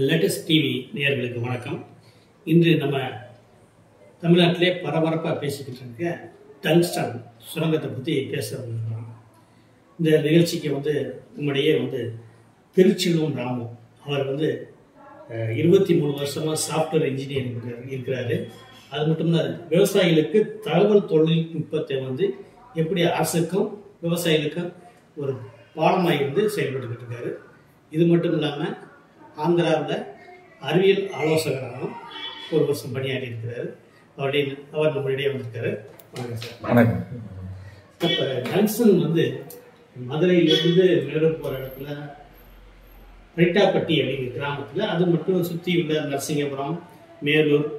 Latest TV நேயர்களுக்கு வணக்கம். இன்று நம்ம தமிழ்நாட்டிலே பரபரப்பாக பேசிக்கிட்டு இருக்க டங்ஸ்டன் சுரங்கத்தை பற்றி பேச வந்திருக்கிறோம். இந்த நிகழ்ச்சிக்கு நம்முடைய திருச்சிலும் ராமு அவர் 23 வருஷமாக சாஃப்ட்வேர் இன்ஜினியரிங் இருக்கிறாரு. அது மட்டும்தான் விவசாயிகளுக்கு தகவல் தொழில்நுட்பத்தை எப்படி அரசுக்கும் விவசாயிகளுக்கும் ஒரு பாடமாக செயல்பட்டுக்கிட்டு இருக்காரு. இது மட்டும் இல்லாமல் ஆந்திராவில் அறிவியல் ஆலோசகராகவும் ஒரு வருஷம் பணியாற்றி இருக்கிறாரு. அவர் நம்மளிடையே வந்திருக்காரு. வணக்கம் சார். வணக்கம். இப்போ டங்ஸ்டன் மதுரையிலிருந்து மேலூர் போகிற இடத்துல ரெட்டாப்பட்டி அப்படிங்கிற கிராமத்தில், அது மட்டும் சுற்றி உள்ள நரசிங்கபுரம், மேலூர்,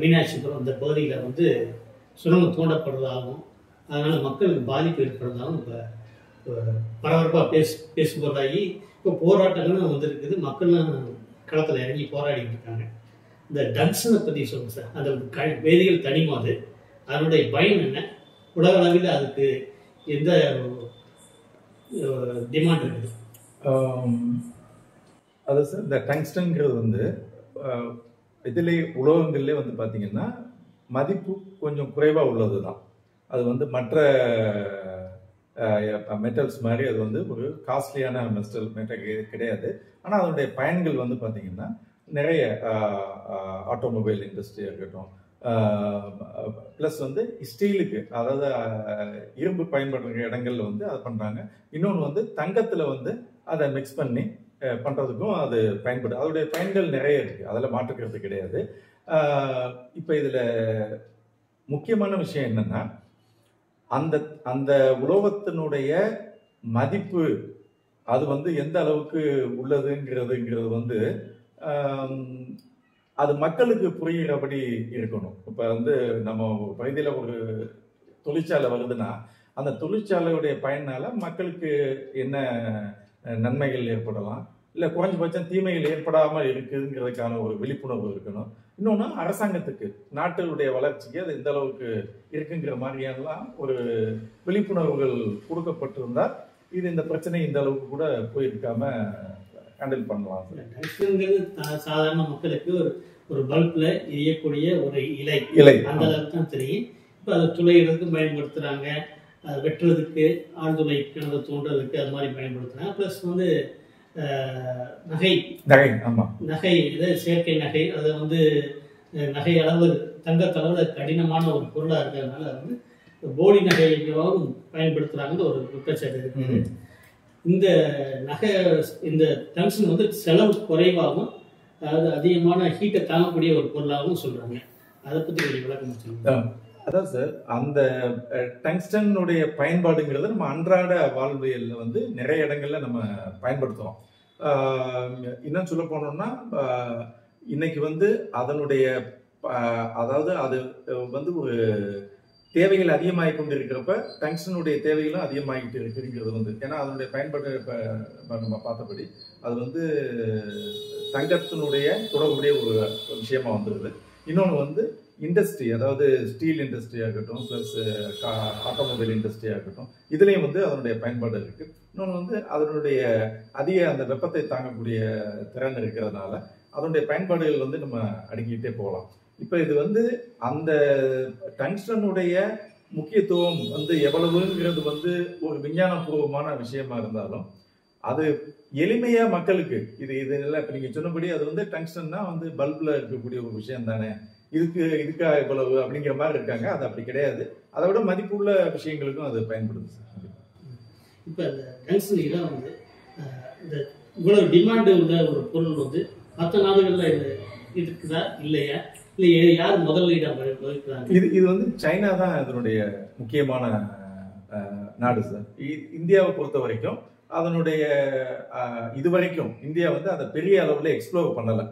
மீனாட்சிபுரம் இந்த பகுதியில் சுரங்கம் தோண்டப்படுறதாகவும் அதனால் மக்களுக்கு பாதிப்பு ஏற்படுறதாகவும் இப்போ பரபரப்பாக பேசுவதாகி இப்போ போராட்டங்களும் இருக்குது. மக்கள்லாம் களத்தில் இறங்கி போராடிட்டு இருக்காங்க. இந்த டங்ஸ்டனை பற்றி சொல்லுங்கள் சார். அந்த வேதியியல் தனிமம் அதனுடைய பயன் என்ன? உலக அளவில் அதுக்கு எந்த டிமாண்ட் இருக்குது? அது சார், இந்த டங்ஸ்டன்ங்கிறது இதிலே உலோகங்கள்லேயே பார்த்தீங்கன்னா மதிப்பு கொஞ்சம் குறைவாக உள்ளது தான். அது மற்ற மெட்டல்ஸ் மாதிரி அது ஒரு காஸ்ட்லியான மெட்டல் கிடையாது. ஆனால் அதனுடைய பயன்கள் பார்த்தீங்கன்னா நிறைய ஆட்டோமொபைல் இண்டஸ்ட்ரியாக இருக்கட்டும், ப்ளஸ் ஸ்டீலுக்கு, அதாவது இரும்பு பயன்படுற இடங்கள்ல அதை பண்ணுறாங்க. இன்னொன்று தங்கத்தில் அதை மிக்ஸ் பண்ணி பண்ணுறதுக்கும் அது பயன்படுது. அதோடைய பயன்கள் நிறைய இருக்குது, அதில் மாற்றுக்கிறது கிடையாது. இப்போ இதில் முக்கியமான விஷயம் என்னன்னா, அந்த அந்த உலோகத்தினுடைய மதிப்பு அது எந்த அளவுக்கு உள்ளதுங்கிறது அது மக்களுக்கு புரிகிறபடி இருக்கணும். இப்போ நம்ம பகுதியில் ஒரு தொழிற்சாலை வருதுன்னா அந்த தொழிற்சாலையுடைய பயனால மக்களுக்கு என்ன நன்மைகள் ஏற்படலாம், இல்லை குறைஞ்சபட்சம் தீமைகள் ஏற்படாமல் இருக்குதுங்கிறதுக்கான ஒரு விழிப்புணர்வு இருக்கணும். இன்னொன்று, அரசாங்கத்துக்கு நாட்டினுடைய வளர்ச்சிக்கு அது எந்த அளவுக்கு இருக்குங்கிற மாதிரியெல்லாம் ஒரு விழிப்புணர்வுகள் கொடுக்கப்பட்டிருந்தால் இந்த பிரச்சனை இந்த அளவுக்கு கூட போயிருக்காம ஹேண்டில் பண்ணலாம். சாதாரண மக்களுக்கு ஒரு பல்ப்ல எரியக்கூடிய ஒரு இலை அந்த அளவுக்கு தான் தெரியும். இப்போ அதை துளையிறதுக்கு பயன்படுத்துறாங்க, அதை வெட்டுறதுக்கு, ஆழ்துளை கிணறு தோன்றதுக்கு அது மாதிரி பயன்படுத்துறாங்க. ப்ளஸ் நகை செயற்கை நகை, அது நகை அளவு தங்கத்தளவு கடினமான ஒரு பொருளாக இருக்கிறதுனால போடி நகையாகவும் பயன்படுத்துறாங்கன்னு ஒரு குற்றச்சாட்டு இருக்குது. இந்த நகை, இந்த டங்ஸ்டன் செலவு குறைவாகவும், அதாவது அதிகமான ஹீட்டை தாங்கக்கூடிய ஒரு பொருளாகவும் சொல்றாங்க. அதை பத்தி ஒரு விளக்கம் சொல்லுங்க. அதான் சார், அந்த டங்ஸ்டனுடைய பயன்பாடுங்கிறது நம்ம அன்றாட வாழ்வியல்ல நிறைய இடங்கள்ல நம்ம பயன்படுத்துறோம். இன்னும் சொல்ல போனோம்னா, இன்னைக்கு அதனுடைய அதாவது அது ஒரு தேவைகள் அதிகமாகி கொண்டு இருக்கிறப்ப டங்ஸ்டனுடைய தேவைகளும் அதிகமாகிட்டு இருக்குங்கிறது ஏன்னா அதனுடைய பயன்பாடு இப்போ நம்ம பார்த்தபடி அது தங்கத்தினுடைய தொடர்புடைய ஒரு விஷயமா வந்துடுது. இன்னொன்று இண்டஸ்ட்ரி, அதாவது ஸ்டீல் இண்டஸ்ட்ரி ஆகட்டும், ப்ளஸ் ஆட்டோமொபைல் இண்டஸ்ட்ரி ஆகட்டும், இதுலேயும் அதனுடைய பயன்பாடு இருக்கு. இன்னொன்று அதனுடைய அதிக அந்த வெப்பத்தை தாங்கக்கூடிய திறன் இருக்கிறதுனால அதனுடைய பயன்பாடுகள் நம்ம அடுக்கிட்டே போகலாம். இப்போ இது அந்த டங்ஸ்டனுடைய முக்கியத்துவம் எவ்வளவுங்கிறது ஒரு விஞ்ஞானபூர்வமான விஷயமா இருந்தாலும் அது எளிமையா மக்களுக்கு இதெல்லாம் இப்போ நீங்க சொன்னபடி அது டங்ஸ்டன்னா பல்ப்ல இருக்கக்கூடிய ஒரு விஷயம் தானே, இதுக்கா இவ்வளவு அப்படிங்கிற மாதிரி இருக்காங்க. அது அப்படி கிடையாது. அதை விட மதிப்புள்ள விஷயங்களுக்கும் அது பயன்படுது. இப்போ இந்த டங்ஸ்டன் இந்த இவ்வளவு டிமாண்டு உள்ள ஒரு பொருள் மற்ற நாடுகளில் இருக்குதா இல்லையா, இல்லை யார் முதலீடாக வகிக்கிறாங்க? இது சைனா தான் இதனுடைய முக்கியமான நாடு சார். இந்தியாவை பொறுத்த வரைக்கும் அதனுடைய இதுவரைக்கும் இந்தியா அதை பெரிய அளவில் எக்ஸ்ப்ளோர் பண்ணலை.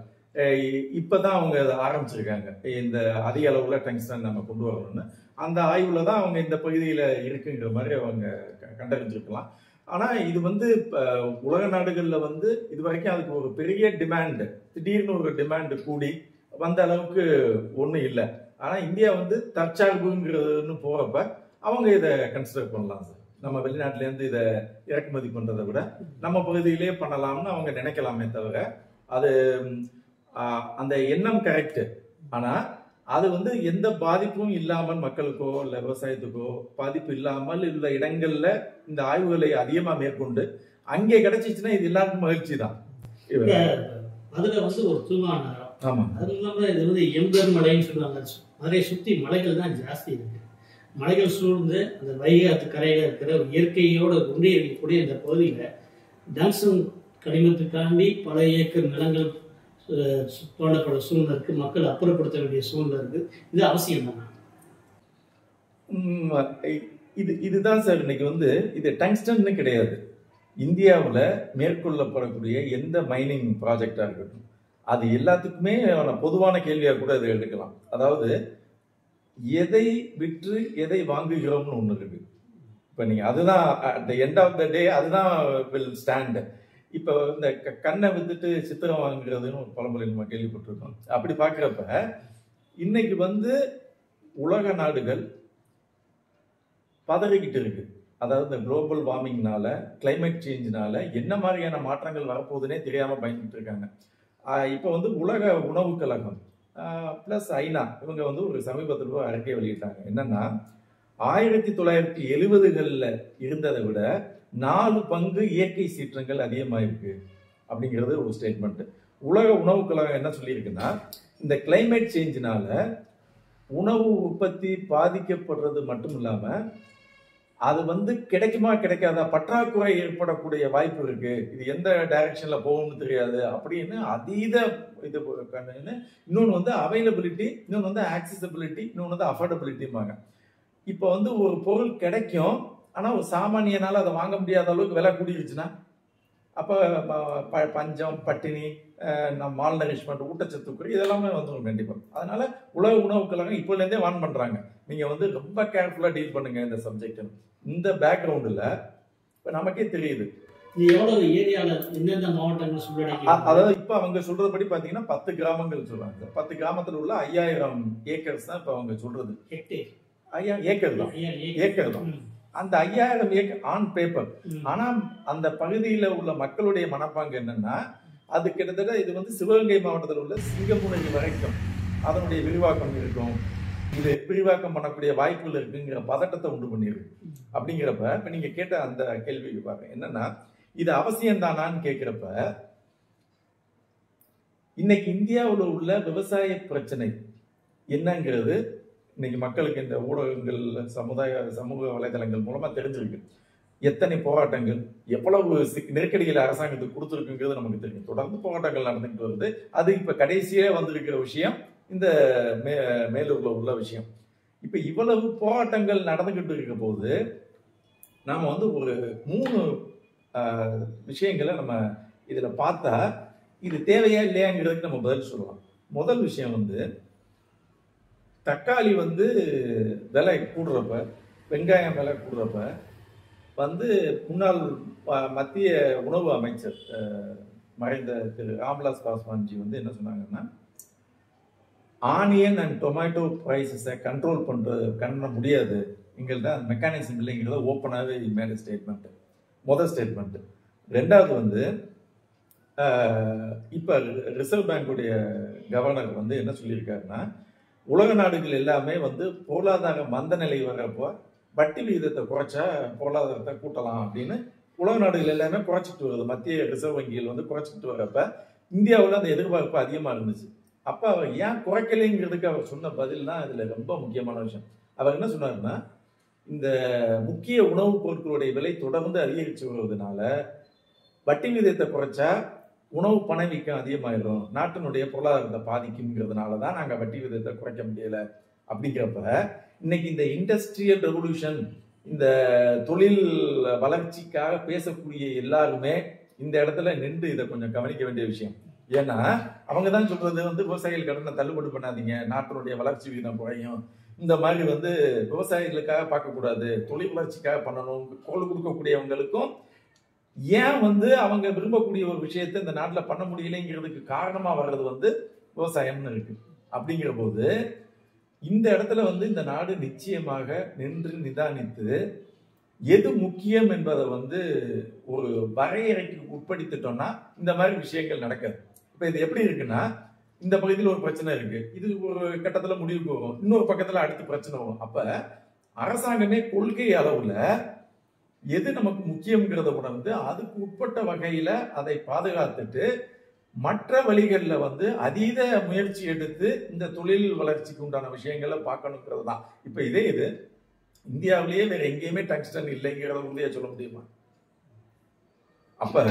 இப்பதான் அவங்க அதை ஆரம்பிச்சிருக்காங்க. இந்த அதிக அளவுல டங்ஸ்டன் நம்ம கொண்டு வரணும்னு அந்த ஆய்வுல தான் அவங்க இந்த பகுதியில இருக்குங்கிற மாதிரி அவங்க கண்டறிஞ்சிருக்கலாம். ஆனா இது உலக நாடுகள்ல இது வரைக்கும் அதுக்கு ஒரு பெரிய டிமாண்ட், திடீர்னு ஒரு டிமாண்ட் கூடி வந்த அளவுக்கு ஒன்றும் இல்லை. ஆனா இந்தியா தற்சார்புங்கிறதுன்னு போறப்ப அவங்க இதை கன்சிடர் பண்ணலாம் சார். நம்ம வெளிநாட்டுல இருந்து இதை இறக்குமதி பண்றதை விட நம்ம பகுதியிலே பண்ணலாம்னு அவங்க நினைக்கலாமே தவிர அது அந்த எண்ணம் கரெக்ட். ஆனா அது வந்து எந்த பாதிப்பும் இல்லாமல் மக்களுக்கோ இல்ல விவசாயத்துக்கோ பாதிப்பு இல்லாமல் உள்ள இடங்கள்ல இந்த ஆய்வுகளை அதிகமா மேற்கொண்டு அங்கே கிடைச்சிச்சுன்னா இது எல்லாருக்கும் மகிழ்ச்சி தான். அதுல வந்து ஒரு தூய்மான நகரம். ஆமா, அது இல்லாம இது வந்து எம்பர் மலைன்னு சொல்லுவாங்க. மலையை சுத்தி மலைகள் தான் ஜாஸ்தி இருக்கு. மலைகள் சூழ்ந்து அந்த வைகை கரையில இருக்கிற இயற்கையோட ஒன்றி இருக்கக்கூடிய இந்த பகுதியில டங்ஸ்டன் கனிமத்துக்காண்டி பல ஏக்கர் நிலங்கள் தோண்டப்பட சூழ்நிலை இருக்கு. மக்கள் அப்புறப்படுத்த வேண்டிய சூழ்நிலை இருக்கு. இது அவசியம் தானே? இதுதான் சார். இன்னைக்கு வந்து இது டங்ஸ்டன் கிடையாது. இந்தியாவில் மேற்கொள்ளப்படக்கூடிய எந்த மைனிங் ப்ராஜெக்டா இருக்கட்டும், அது எல்லாத்துக்குமே பொதுவான கேள்வியா கூட இதை எடுக்கலாம். அதாவது எதை விற்று எதை வாங்குகிறோம்னு ஒண்ணு இருக்கு. இப்ப நீங்க அதுதான் at the end of the day அதுதான் வில் ஸ்டாண்ட். இப்ப இந்த கண்ணை வித்துட்டு சித்திரம் வாங்குறதுன்னு ஒரு பழமொழி நம்ம கேள்விப்பட்டிருக்கோம். அப்படி பாக்குறப்ப இன்னைக்கு வந்து உலக நாடுகள் பதறிக்கிட்டு இருக்கு. அதாவது இந்த குளோபல் வார்மிங்னால, கிளைமேட் சேஞ்சினால என்ன மாதிரியான மாற்றங்கள் வரப்போகுதுன்னே தெரியாம பயந்துட்டு இருக்காங்க. இப்ப வந்து உலக உணவு கழகம் பிளஸ் ஐநா இவங்க வந்து ஒரு சமீபத்தில் ஒரு அறிக்கை வெளியிட்டாங்க. என்னன்னா 1970களில் இருந்ததை விட 4 பங்கு இயற்கை சீற்றங்கள் அதிகமாயிருக்கு அப்படிங்கிறது ஒரு ஸ்டேட்மெண்ட். உலக உணவு கழகம் என்ன சொல்லியிருக்குன்னா, இந்த கிளைமேட் சேஞ்சினால உணவு உற்பத்தி பாதிக்கப்படுறது மட்டும் இல்லாம அது வந்து கிடைக்குமா கிடைக்காதா, பற்றாக்குறை ஏற்படக்கூடிய வாய்ப்பு இருக்கு, இது எந்த டைரக்ஷன்ல போகும்னு தெரியாது அப்படின்னு அதீத இது. இன்னொன்று வந்து அவைலபிலிட்டி, இன்னொன்று வந்து ஆக்சசிபிலிட்டி, இன்னொன்று வந்து அஃபோர்டபிலிட்டிம்பாங்க. இப்போ வந்து ஒரு பொருள் கிடைக்கும், ஆனால் ஒரு சாமானியனால அதை வாங்க முடியாத அளவுக்கு விலை கூடிருச்சுன்னா அப்போ பஞ்சம், பட்டினி, மால் நரிஷ்மெண்ட், ஊட்டச்சத்து குறை இதெல்லாமே வந்துடும் கண்டிப்பாக. அதனால உலக உணவு கழகம் இப்போலேருந்தே வார்ன் பண்ணுறாங்க, நீங்கள் வந்து ரொம்ப கேர்ஃபுல்லாக டீல் பண்ணுங்க இந்த சப்ஜெக்ட். இந்த பேக்ரவுண்டில் இப்போ நமக்கே தெரியுது எவ்வளவு ஏரியாவில் எந்தெந்த மாவட்டங்கள் சொல்லிடுறாங்க. அதாவது இப்போ அவங்க சொல்றதுபடி பார்த்தீங்கன்னா 10 கிராமங்கள் சொல்றாங்க. 10 கிராமத்தில் உள்ள 5000 ஏக்கர்ஸ் தான் இப்போ அவங்க சொல்றது. ஏக்கர் தான், ஏக்கர் தான். அந்த 5000 ஏக்கர் ஆன் பேப்பர். ஆனா அந்த பகுதியில் உள்ள மக்களுடைய மனப்பாங்கு என்னன்னா, அது கிட்டத்தட்ட இது வந்து சிவகங்கை மாவட்டத்தில் உள்ள சிங்கமுனை வரைக்கும் அதனுடைய விரிவாக்கம் இருக்கும், இது விரிவாக்கம் பண்ணக்கூடிய வாய்ப்புகள் இருக்குங்கிற பதட்டத்தை உண்டு பண்ணிருக்கு. அப்படிங்கிறப்ப இப்ப நீங்க கேட்ட அந்த கேள்விக்கு பாருங்க, என்னன்னா இது அவசியம் தானான்னு கேட்கிறப்ப, இன்னைக்கு இந்தியாவில் உள்ள விவசாய பிரச்சனை என்னங்கிறது இன்னைக்கு மக்களுக்கு இந்த ஊடகங்கள், சமூக வலைதளங்கள் மூலமா தெரிஞ்சிருக்கு. எத்தனை போராட்டங்கள், எவ்வளவு நெருக்கடிகள் அரசாங்கத்துக்கு கொடுத்துருக்குங்கிறது நமக்கு தெரியும். தொடர்ந்து போராட்டங்கள் நடந்துகிட்டு வருது. அது இப்ப கடைசியே வந்திருக்கிற விஷயம் இந்த மேலூர்ல உள்ள விஷயம். இப்ப இவ்வளவு போராட்டங்கள் நடந்துகிட்டு இருக்க போது நாம வந்து ஒரு 3 விஷயங்களை நம்ம இதுல பார்த்தா இது தேவையா இல்லையாங்கிறதுக்கு நம்ம பதில் சொல்லலாம். முதல் விஷயம் வந்து தக்காளி வந்து விலை கூடுறப்ப, வெங்காயம் விலை கூடுறப்ப வந்து முன்னாள் மத்திய உணவு அமைச்சர் மறைந்த திரு ராம்விலாஸ் பாஸ்வான்ஜி வந்து என்ன சொன்னாங்கன்னா, ஆனியன் அண்ட் டொமேட்டோ ப்ரைஸஸை கண்ட்ரோல் பண்ண முடியாது, எங்கள்கிட்ட அந்த மெக்கானிசம் இல்லைங்கிறத ஓப்பனாகவே மேலே ஸ்டேட்மெண்ட். முதல் ஸ்டேட்மெண்ட். ரெண்டாவது வந்து இப்போ ரிசர்வ் பேங்குடைய கவர்னர் வந்து என்ன சொல்லியிருக்காருன்னா, உலக நாடுகள் எல்லாமே வந்து பொருளாதார மந்த நிலை வர்றப்போ வட்டி விகிதத்தை குறைச்சா பொருளாதாரத்தை கூட்டலாம் அப்படின்னு உலக நாடுகள் எல்லாமே குறைச்சிட்டு வருது. மத்திய ரிசர்வ் வங்கிகள் வந்து குறைச்சிட்டு வர்றப்ப இந்தியாவில் அந்த எதிர்பார்ப்பு அதிகமாக இருந்துச்சு. அப்போ அவர் ஏன் குறைக்கலைங்கிறதுக்கு அவர் சொன்ன பதில் தான் இதில் ரொம்ப முக்கியமான விஷயம். அவர் என்ன சொன்னாருன்னா, இந்த முக்கிய உணவுப் பொருட்களுடைய விலை தொடர்ந்து அதிகரித்து வருவதனால வட்டி விகிதத்தை குறைச்சா உணவு பணவீக்கம் அதிகமாயிடும், நாட்டினுடைய பொருளாதாரத்தை பாதிக்குங்கிறதுனால தான் நாங்கள் வட்டி விகிதத்தை குறைக்க முடியலை. அப்படிங்கிறப்ப இன்னைக்கு இந்த இண்டஸ்ட்ரியல் ரெவல்யூஷன், இந்த தொழில் வளர்ச்சிக்காக பேசக்கூடிய எல்லாருமே இந்த இடத்துல நின்று இதை கொஞ்சம் கவனிக்க வேண்டிய விஷயம். ஏன்னா அவங்க தான் சொல்றது வந்து விவசாயிகள் கடனை தள்ளுபடி பண்ணாதீங்க, நாட்டினுடைய வளர்ச்சி விகிதம் குறையும், இந்த மாதிரி வந்து விவசாயிகளுக்காக பார்க்கக்கூடாது, தொழில் வளர்ச்சிக்காக பண்ணணும். குரல் கொடுக்கக்கூடியவங்களுக்கும் ஏன் வந்து அவங்க விரும்பக்கூடிய ஒரு விஷயத்தை இந்த நாட்டில் பண்ண முடியலைங்கிறதுக்கு காரணமா வர்றது வந்து விவசாயம்னு இருக்கு. அப்படிங்கிற போது இந்த இடத்துல வந்து இந்த நாடு நிச்சயமாக நின்று நிதானித்து எது முக்கியம் என்பதை வந்து ஒரு வரையறைக்கு உட்படுத்திட்டோம்னா இந்த மாதிரி விஷயங்கள் நடக்காது. இப்ப இது எப்படி இருக்குன்னா, இந்த பகுதியில் ஒரு பிரச்சனை இருக்கு, இது ஒரு கட்டத்துல முடிவுக்கு வரும், இன்னொரு பக்கத்துல அடுத்த பிரச்சனை வரும். அப்ப அரசாங்கமே கொள்கை அளவுல எது நமக்கு முக்கியம்ங்கிறத உணர்ந்து அதுக்கு உட்பட்ட வகையில அதை பாதுகாத்துட்டு மற்ற வழிகள்ல அதீத முயற்சி எடுத்து இந்த தொழில் வளர்ச்சிக்கு உண்டான விஷயங்களை பார்க்கணுங்கிறது தான். இப்ப இது இந்தியாவிலேயே வேற எங்கேயுமே டங்ஸ்டன் இல்லைங்கிறத உறுதியா சொல்ல முடியுமா? அப்ப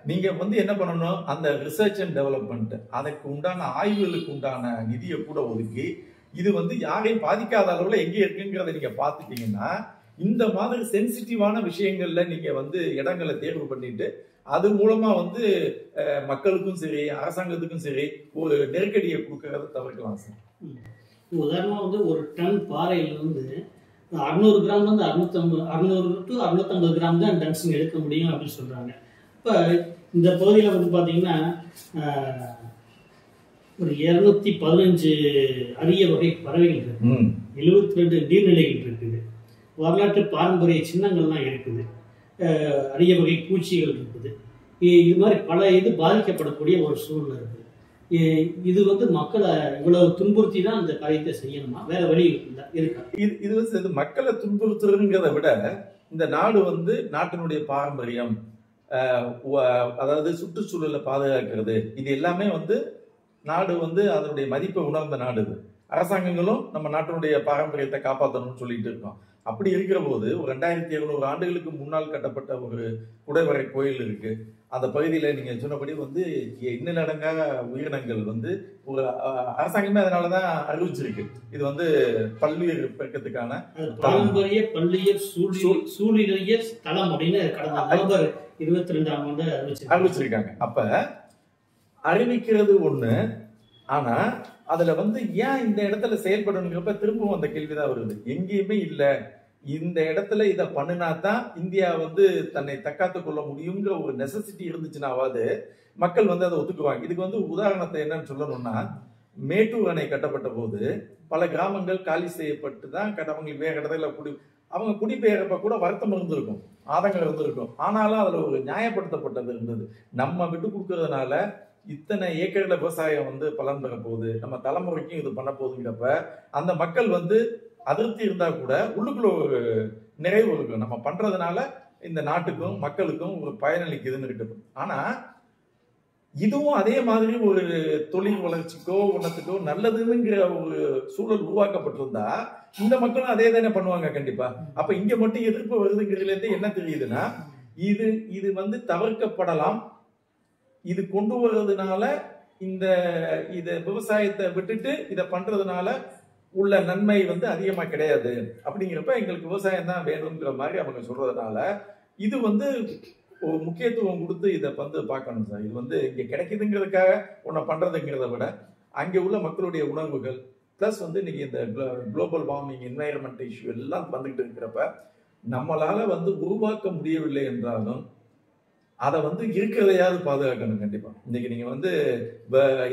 நீங்க என்ன பண்ணணும், அந்த ரிசர்ச் அண்ட் டெவலப்மெண்ட் அதற்கு உண்டான ஆய்வுகளுக்கு உண்டான நிதியை கூட ஒதுக்கி இது யாரையும் பாதிக்காத அளவுல எங்க இருக்குங்கிறத நீங்க பாத்துட்டீங்கன்னா, இந்த மாதிரி சென்சிட்டிவான விஷயங்கள்ல நீங்க இடங்களை தேர்வு பண்ணிட்டு அது மூலமா மக்களுக்கும் சரி அரசாங்கத்துக்கும் சரி ஒரு நெருக்கடியை கொடுக்கறத தவிர்க்கலாம் சார். உதாரணமா ஒரு டன் பாறையில 600 கிராம் 600 டு 650 கிராம் தான் டங்ஸ்டன் எடுக்க முடியும் அப்படின்னு சொல்றாங்க. இப்ப இந்த பகுதியில் பாத்தீங்கன்னா ஒரு 215 அரிய வகை பறவைகள் இருக்கு, 72 நீர்நிலைகள் இருக்குது, வரலாற்று பாரம்பரிய சின்னங்கள்லாம் இருக்குது, அரிய வகை பூச்சிகள் இருக்குது. இது மாதிரி பல இது பாதிக்கப்படக்கூடிய ஒரு சூழ்நிலை இருக்குது. இது மக்களை இவ்வளவு துன்புறுத்தி தான் இந்த காரியத்தை செய்யணுமா, வேற வழி இருக்கா? இது மக்களை துன்புறுத்துறதுங்கிறத விட இந்த நாடு நாட்டினுடைய பாரம்பரியம், அதாவது சுற்றுச்சூழலை பாதுகாக்கிறது, இது எல்லாமே நாடு அதனுடைய மதிப்பை உணர்ந்த நாடு. அரசாங்கங்களும் நம்ம நாட்டினுடைய பாரம்பரியத்தை காப்பாற்றணும்னு சொல்லிட்டு இருக்கோம். அப்படி இருக்கிற போது ஒரு 2700 ஆண்டுகளுக்கு முன்னால் கட்டப்பட்ட ஒரு குடைவரை கோயில் இருக்கு. அந்த பகுதியில நீங்க சொன்னபடி இன்னிலடங்காக உயிரினங்கள் ஒரு அரசாங்கமே அதனாலதான் அறிவிச்சிருக்கு. இது பல்லுயிர் பெருக்கத்துக்கான பாரம்பரிய பல்லுயிர் சூழியல் தளம் அப்படின்னு கடந்த நவம்பர் 22ஆம் ஆண்டு அறிவிச்சிருக்காங்க. அப்ப அறிவிக்கிறது ஒண்ணு, ஆனா அதுல ஏன் இந்த இடத்துல செயல்படணுங்கிறப்ப திரும்பவும் அந்த கேள்விதான் வருது. எங்கேயுமே இல்ல, இந்த இடத்துல இதை பண்ணினா தான் இந்தியா தன்னை தக்காத்துக் கொள்ள முடியுங்கிற ஒரு நெசசிட்டி இருந்துச்சுன்னாவது மக்கள் அதை ஒத்துக்குவாங்க. இதுக்கு உதாரணத்தை என்னன்னு சொல்லணும்னா, மேட்டூர் அணை கட்டப்பட்ட போது பல கிராமங்கள் காலி செய்யப்பட்டு தான் அவங்களுக்கு வேற இடத்துல அவங்க குடிபெயர்ப்ப கூட வருத்தம் இருந்திருக்கும், ஆதங்கம் இருந்திருக்கும். ஆனாலும் அதுல ஒரு நியாயப்படுத்தப்பட்டது இருந்தது. நம்ம விட்டு கொடுக்கறதுனால இத்தனை ஏக்கர்ல விவசாயம் பலன் பெற போகுது, நம்ம தலைமுறைக்கும் இது பண்ண போகுதுங்கிறப்ப அந்த மக்கள் அதிருப்தி இருந்தா கூட உள்ளுக்குள்ள ஒரு நிறைவு இருக்கும், நம்ம பண்றதுனால இந்த நாட்டுக்கும் மக்களுக்கும் ஒரு பயனளிக்குதுன்னு இருக்கட்டும். ஆனா இதுவும் அதே மாதிரி ஒரு தொழில் வளர்ச்சிக்கோ ஒன்னத்துக்கோ நல்லதுங்கிற ஒரு சூழல் உருவாக்கப்பட்டிருந்தா இந்த மக்களும் அதே தானே பண்ணுவாங்க கண்டிப்பா. அப்ப இங்க மட்டும் எதிர்ப்பு வருதுங்கிறதுல இருந்து என்ன தெரியுதுன்னா, இது தவிர்க்கப்படலாம். இது கொண்டு வர்றதுனால இத விவசாயத்தை விட்டுட்டு இதை பண்றதுனால உள்ள நன்மை அதிகமா கிடையாது. அப்படிங்கிறப்ப எங்களுக்கு விவசாயம் தான் வேணுங்கிற மாதிரி அவங்க சொல்றதுனால இது ஒரு முக்கியத்துவம் கொடுத்து இதை பார்க்கணும் சார். இது இங்க கிடைக்குதுங்கிறதுக்காக ஒன்ன பண்றதுங்கிறத விட அங்கே உள்ள மக்களுடைய உணர்வுகள் பிளஸ் இன்னைக்கு இந்த குளோபல் வார்மிங் என்வாயர்மெண்ட் இஷ்யூ எல்லாம் வந்துகிட்டு இருக்கிறப்ப நம்மளால உருவாக்க முடியவில்லை என்றாலும் அதை இருக்கிறதையாவது பாதுகாக்கணும் கண்டிப்பா. இன்னைக்கு நீங்க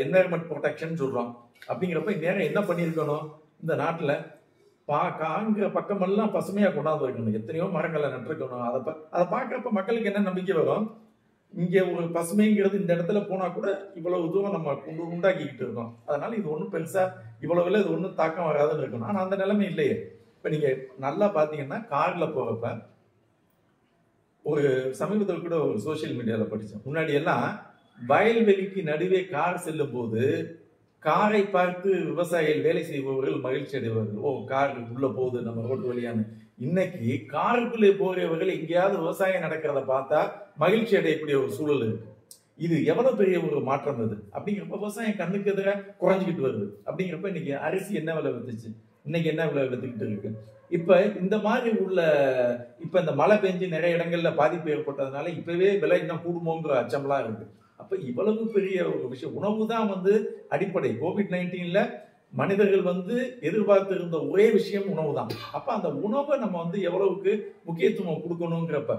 என்வாயர்மெண்ட் ப்ரொடெக்ஷன் சொல்றோம் அப்படிங்கிறப்ப நேரம் என்ன பண்ணிருக்கணும், இந்த நாட்டுல காங்கிற பக்கமெல்லாம் பசுமையா கொண்டாந்து வைக்கணும், எத்தனையோ மரங்களை நட்டிருக்கணும். அதை பார்க்கறப்ப மக்களுக்கு என்ன நம்பிக்கை வரும், இங்க ஒரு பசுமைங்கிறது இந்த இடத்துல போனா கூட இவ்வளவு தூரம் நம்ம உண்டாக்கிக்கிட்டு இருக்கோம், அதனால இது ஒன்றும் பெருசா இவ்வளவுல இது ஒன்றும் தாக்கம் வராதுன்னு இருக்கணும். ஆனா அந்த நிலைமை இல்லையே. இப்ப நீங்க நல்லா பாத்தீங்கன்னா கார்ல போறப்ப ஒரு சமீபத்தில் கூட ஒரு சோசியல் மீடியால படிச்சேன். முன்னாடி எல்லாம் வயல்வெளிக்கு நடுவே கார் செல்லும் போது காரை பார்த்து விவசாயிகள் வேலை செய்பவர்கள் மகிழ்ச்சி அடைவார்கள், ஓ கார் உள்ள போகுது நம்ம ரோட்டு வழியான்னு. இன்னைக்கு காருக்குள்ளே போறவர்கள் எங்கேயாவது விவசாயம் நடக்கிறத பார்த்தா மகிழ்ச்சி அடையக்கூடிய ஒரு சூழல் இருக்கு. இது எவ்வளவு பெரிய ஒரு மாற்றம் இது அப்படிங்கிறப்ப விவசாயம் கண்ணுக்கு எதிராக குறைஞ்சிக்கிட்டு வருது. அப்படிங்கிறப்ப இன்னைக்கு அரிசி என்ன விலை வித்துச்சு, இன்னைக்கு என்ன விலை வித்துக்கிட்டு இருக்கு. இப்ப இந்த மாதிரி உள்ள இப்ப இந்த மழை பெஞ்சு நிறைய இடங்கள்ல பாதிப்பு ஏற்பட்டதுனால இப்பவே விலை இன்னும் கூடுமோங்கிற அச்சம்லாம் இருக்கு. அப்ப இவ்வளவு பெரிய ஒரு விஷயம், உணவு தான் அடிப்படை. கோவிட்-19ல மனிதர்கள் எதிர்பார்த்து இருந்த ஒரே விஷயம் உணவு தான். அப்ப அந்த உணவை நம்ம எவ்வளவுக்கு முக்கியத்துவம் கொடுக்கணுங்கிறப்ப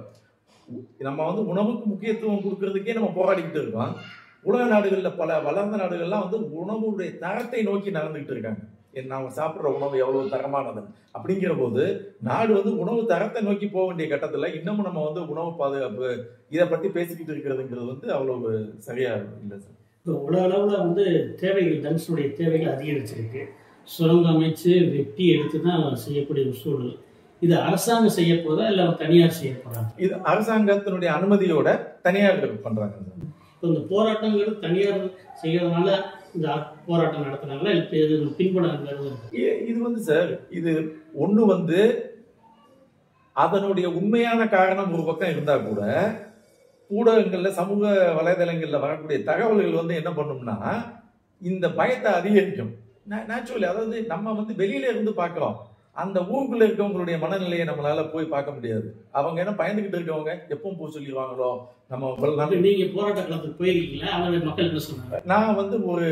நம்ம உணவுக்கு முக்கியத்துவம் கொடுக்கறதுக்கே நம்ம போராடிக்கிட்டு இருக்கோம். உலக நாடுகள்ல பல வளர்ந்த நாடுகள்லாம் உணவுடைய தரத்தை நோக்கி நகர்ந்துகிட்டு இருக்காங்க. நாம சாப்பிடுற உணவு எவ்வளவு தரமானது அப்படிங்கிற போது நாடு உணவு தரத்தை நோக்கி போக வேண்டிய கட்டத்துல இன்னமும் நம்ம உணவு பாதுகாப்பு இதை பத்தி பேசிக்கிட்டு இருக்கிறதுங்கிறது அவ்வளவு சரியா இல்லை சார். இப்போ உலக அளவில் வந்து தேவைகள் டங்ஸ்டனுடைய தேவைகள் அதிகரிச்சிருக்கு. சுரங்கம் அமைச்சு வெட்டி எடுத்து தான் செய்யக்கூடிய ஒரு சூழல். இது அரசாங்கம் செய்ய போதா இல்லை தனியார் செய்ய போறாங்க? இது அரசாங்கத்தினுடைய அனுமதியோட தனியார் பண்றாங்க. இப்போ இந்த போராட்டங்கிறது தனியார் செய்யறதுனால இந்த போராட்டம் நடத்துறாங்களா இல்லை இது பின்புலம்? இது வந்து சார், இது ஒண்ணு வந்து அதனுடைய உண்மையான காரணம் ஒரு பக்கம் இருந்தா கூட ஊடகங்கள்ல சமூக வலைதளங்கள்ல வரக்கூடிய தகவல்கள் வந்து என்ன பண்ணும்னா இந்த பயத்தை அதிகரிக்கும். நேச்சுரலி, அதாவது நம்ம வந்து வெளியில இருந்து பார்க்கிறோம், அந்த ஊருக்குள்ள இருக்கவங்களுடைய மனநிலையை நம்மளால போய் பார்க்க முடியாது. அவங்க என்ன பயந்துகிட்டு இருக்கவங்க எப்பவும் போய் சொல்லிடுவாங்களோ நம்ம. நீங்க போராட்ட காலத்துக்கு போயிருக்கீங்களா? அவங்க மக்கள் என்ன சொன்னாங்க? நான் வந்து ஒரு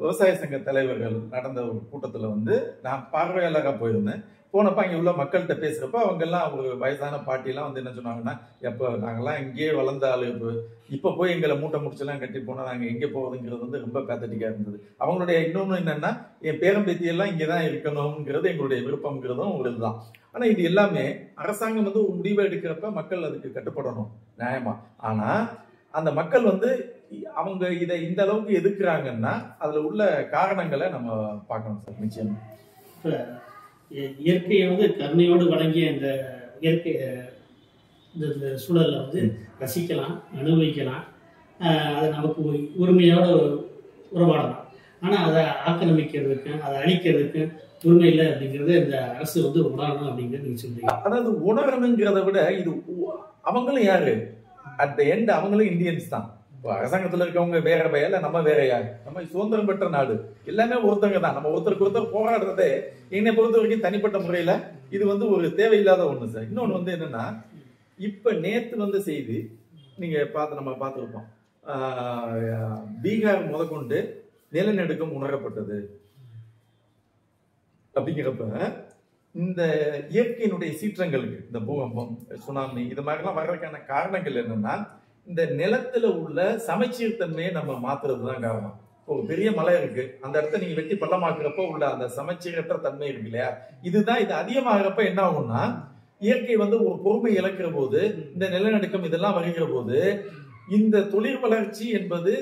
விவசாய சங்க தலைவர்கள் நடந்த ஒரு கூட்டத்துல வந்து நான் பார்வையாளராக போயிருந்தேன். போனப்ப அங்கே உள்ள மக்கள்கிட்ட பேசுறப்ப அவங்க எல்லாம் ஒரு வயசான பாட்டிலாம் வந்து என்ன சொன்னாங்கன்னா, எப்போ நாங்கெல்லாம் இங்கேயே வளர்ந்த ஆளு, இப்போ போய் எங்களை மூட்டை முடிச்செல்லாம் கட்டி போனா நாங்க எங்கே போகிறதுங்கிறது வந்து ரொம்ப பேத்தட்டிக்கா இருந்தது. அவங்களுடைய இன்னொன்று என்னன்னா, என் பேரம்பேத்தி எல்லாம் இங்கே தான் இருக்கணுங்கிறது எங்களுடைய விருப்பம்ங்கிறதும் ஒரு இதுதான். ஆனா இது எல்லாமே அரசாங்கம் வந்து ஒரு முடிவை எடுக்கிறப்ப மக்கள் அதுக்கு கட்டுப்படணும் நியாயமா. ஆனா அந்த மக்கள் வந்து அவங்க இதை இந்த அளவுக்கு எதிர்க்கிறாங்கன்னா அதுல உள்ள காரணங்களை நம்ம பார்க்கணும் சார். நிச்சயம் இயற்கையை வந்து கருணையோடு வழங்கிய இந்த இயற்கை இந்த சூழலை வந்து ரசிக்கலாம், அனுபவிக்கலாம், அதை நமக்கு உரிமையோடு உறவாடலாம். ஆனால் அதை ஆக்கிரமிக்கிறதுக்கு அதை அழிக்கிறதுக்கு உரிமை இல்லை அப்படிங்கிறது இந்த அரசு வந்து உணரணும் அப்படிங்கிறது நீங்க சொல்றீங்க. அதாவது உணரணுங்கிறத விட இது அவங்களும் யாரு, அட் த எண்ட் அவங்களும் இந்தியன்ஸ் தான். இப்போ அரசாங்கத்தில் இருக்கவங்க வேற பையல, நம்ம வேற யாரு? நம்ம சுதந்திரம் பெற்ற நாடு, எல்லாமே ஒருத்தங்க தான். நம்ம ஒருத்தருக்கு ஒருத்தர் போராடுறதே என்னை பொறுத்த வரைக்கும் தனிப்பட்ட முறையில இது வந்து ஒரு தேவையில்லாத ஒண்ணு சார். இன்னொன்று வந்து என்னன்னா, இப்ப நேத்து வந்து செய்தி நீங்க நம்ம பார்த்துருப்போம், பீகார் முதற்கொண்டு நிலநடுக்கம் உணரப்பட்டது அப்படிங்கிறப்ப இந்த இயற்கையினுடைய சீற்றங்களுக்கு, இந்த பூகம்பம், சுனாமி, இது மாதிரிலாம் வர்றதுக்கான காரணங்கள் என்னன்னா, இந்த நிலத்துல உள்ள சமச்சீர் தன்மையை நம்ம மாத்துறதுதான் காரணம். ஒரு பெரிய மலை இருக்கு, அந்த இடத்த நீங்க வெட்டி பள்ளமாக்குறப்ப உள்ள அந்த சமச்சீரற்ற தன்மை இருக்கு இல்லையா, இதுதான். இது அதிகமாகிறப்ப என்ன ஆகும்னா, இயற்கை வந்து ஒரு பொறுமை இழக்கிற போது, இந்த நிலநடுக்கம் இதெல்லாம் வருகிற போது, இந்த தொழில் வளர்ச்சி என்பது